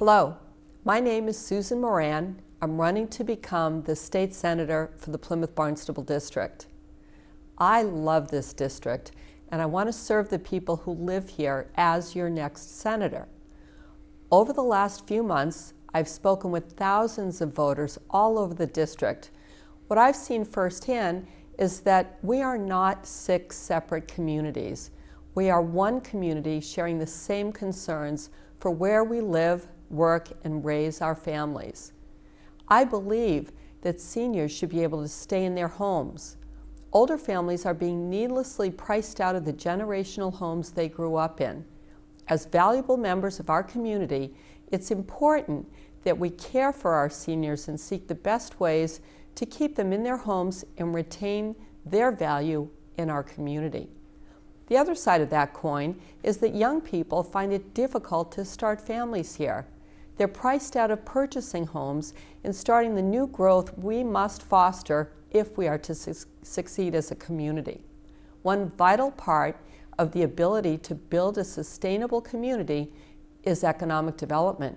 Hello, my name is Susan Moran. I'm running to become the state senator for the Plymouth Barnstable district. I love this district, and I want to serve the people who live here as your next senator. Over the last few months, I've spoken with thousands of voters all over the district. What I've seen firsthand is that we are not 6 separate communities. We are one community sharing the same concerns for where we live, work, and raise our families. I believe that seniors should be able to stay in their homes. Older families are being needlessly priced out of the generational homes they grew up in. As valuable members of our community, it's important that we care for our seniors and seek the best ways to keep them in their homes and retain their value in our community. The other side of that coin is that young people find it difficult to start families here. They're priced out of purchasing homes and starting the new growth we must foster if we are to succeed as a community. One vital part of the ability to build a sustainable community is economic development.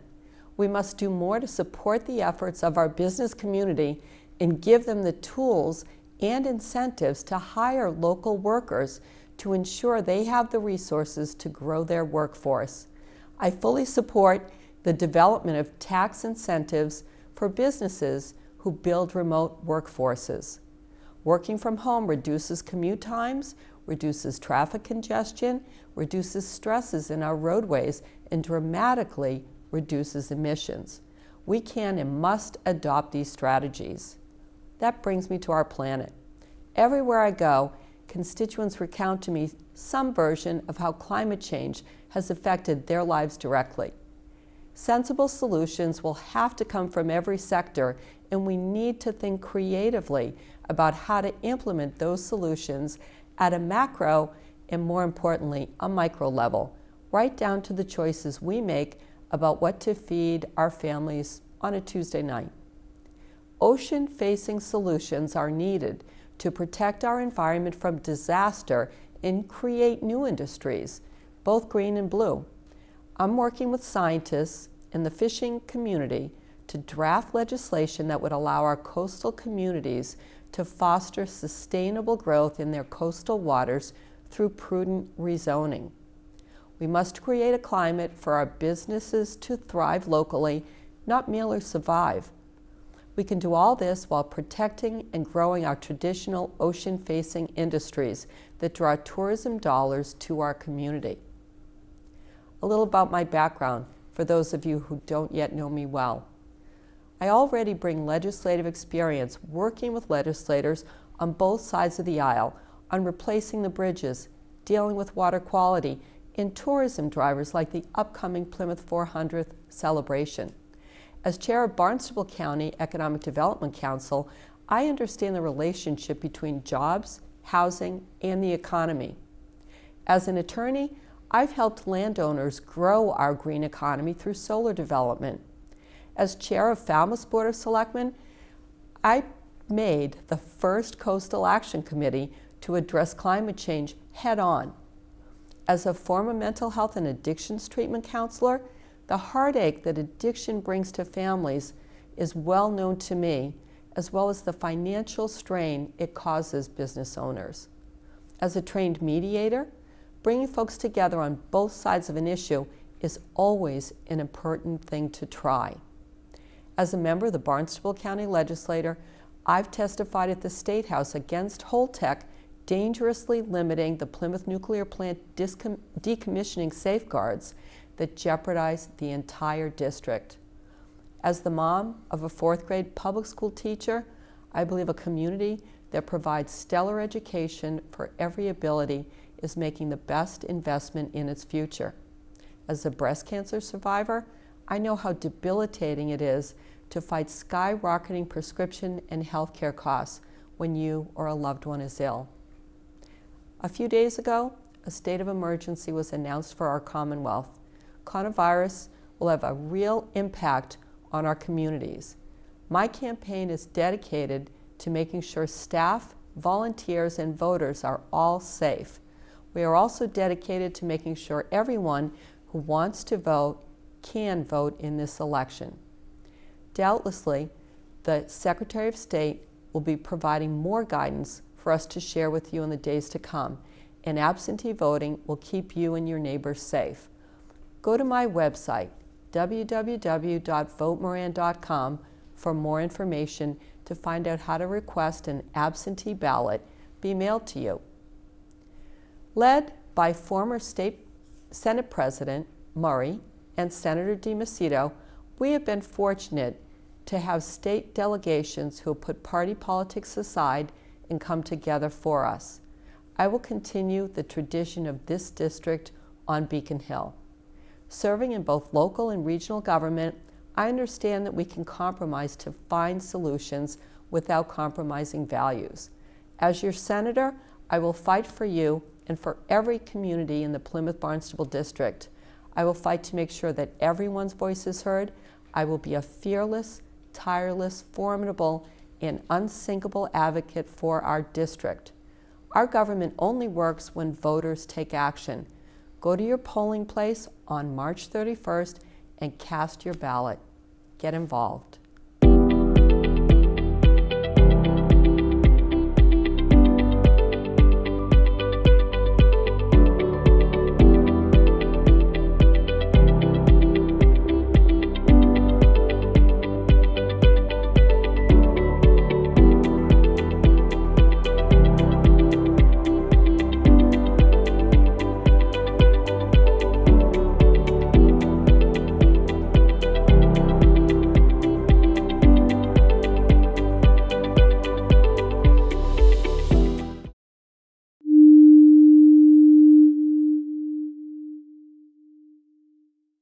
We must do more to support the efforts of our business community and give them the tools and incentives to hire local workers to ensure they have the resources to grow their workforce. I fully support the development of tax incentives for businesses who build remote workforces. Working from home reduces commute times, reduces traffic congestion, reduces stresses in our roadways, and dramatically reduces emissions. We can and must adopt these strategies. That brings me to our planet. Everywhere I go, constituents recount to me some version of how climate change has affected their lives directly. Sensible solutions will have to come from every sector, and we need to think creatively about how to implement those solutions at a macro and, more importantly, a micro level, right down to the choices we make about what to feed our families on a Tuesday night. Ocean-facing solutions are needed to protect our environment from disaster and create new industries, both green and blue. I'm working with scientists in the fishing community to draft legislation that would allow our coastal communities to foster sustainable growth in their coastal waters through prudent rezoning. We must create a climate for our businesses to thrive locally, not merely survive. We can do all this while protecting and growing our traditional ocean-facing industries that draw tourism dollars to our community. A little about my background for those of you who don't yet know me well. I already bring legislative experience working with legislators on both sides of the aisle on replacing the bridges, dealing with water quality, and tourism drivers like the upcoming Plymouth 400th celebration. As chair of Barnstable County Economic Development Council, I understand the relationship between jobs, housing, and the economy. As an attorney, I've helped landowners grow our green economy through solar development. As chair of Falmouth Board of Selectmen, I made the first Coastal Action Committee to address climate change head-on. As a former mental health and addictions treatment counselor, the heartache that addiction brings to families is well known to me, as well as the financial strain it causes business owners. As a trained mediator, bringing folks together on both sides of an issue is always an important thing to try. As a member of the Barnstable County Legislature, I've testified at the State House against Holtec dangerously limiting the Plymouth nuclear plant decommissioning safeguards that jeopardize the entire district. As the mom of a 4th grade public school teacher, I believe a community that provides stellar education for every ability is making the best investment in its future. As a breast cancer survivor, I know how debilitating it is to fight skyrocketing prescription and healthcare costs when you or a loved one is ill. A few days ago, a state of emergency was announced for our Commonwealth. Coronavirus will have a real impact on our communities. My campaign is dedicated to making sure staff, volunteers, and voters are all safe. We are also dedicated to making sure everyone who wants to vote can vote in this election. Doubtlessly, the Secretary of State will be providing more guidance for us to share with you in the days to come, and absentee voting will keep you and your neighbors safe. Go to my website, www.votemoran.com, for more information to find out how to request an absentee ballot be mailed to you. Led by former Senate President Murray and Senator DiMacedo, we have been fortunate to have state delegations who put party politics aside and come together for us. I will continue the tradition of this district on Beacon Hill. Serving in both local and regional government, I understand that we can compromise to find solutions without compromising values. As your senator, I will fight for you and for every community in the Plymouth Barnstable district. I will fight to make sure that everyone's voice is heard. I will be a fearless, tireless, formidable, and unsinkable advocate for our district. Our government only works when voters take action. Go to your polling place on March 31st and cast your ballot. Get involved.